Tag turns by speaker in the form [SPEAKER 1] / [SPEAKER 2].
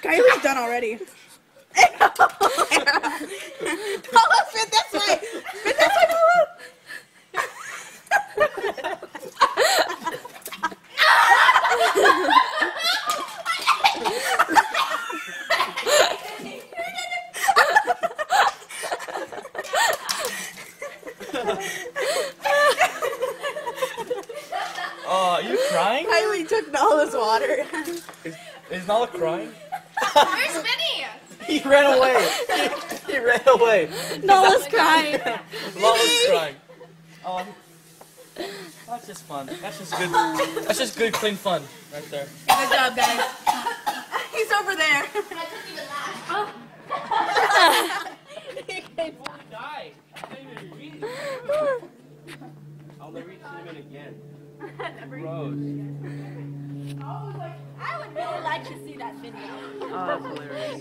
[SPEAKER 1] Kylie's done already. Nala, fit this way. Fit this way, Nala.
[SPEAKER 2] Oh, are you crying?
[SPEAKER 1] Kylie took Nala's water.
[SPEAKER 2] Is Nala crying?
[SPEAKER 3] Where's Vinny?
[SPEAKER 2] He ran away. He ran away.
[SPEAKER 1] Nala's crying.
[SPEAKER 2] Nala's crying. Oh, that's just fun. That's just good. That's just good, clean fun right there.
[SPEAKER 1] Good job, guys. He's over there.
[SPEAKER 2] Die. I'll never eat cinnamon again. Gross.
[SPEAKER 3] I would really like to see that video.
[SPEAKER 2] Oh, that's hilarious.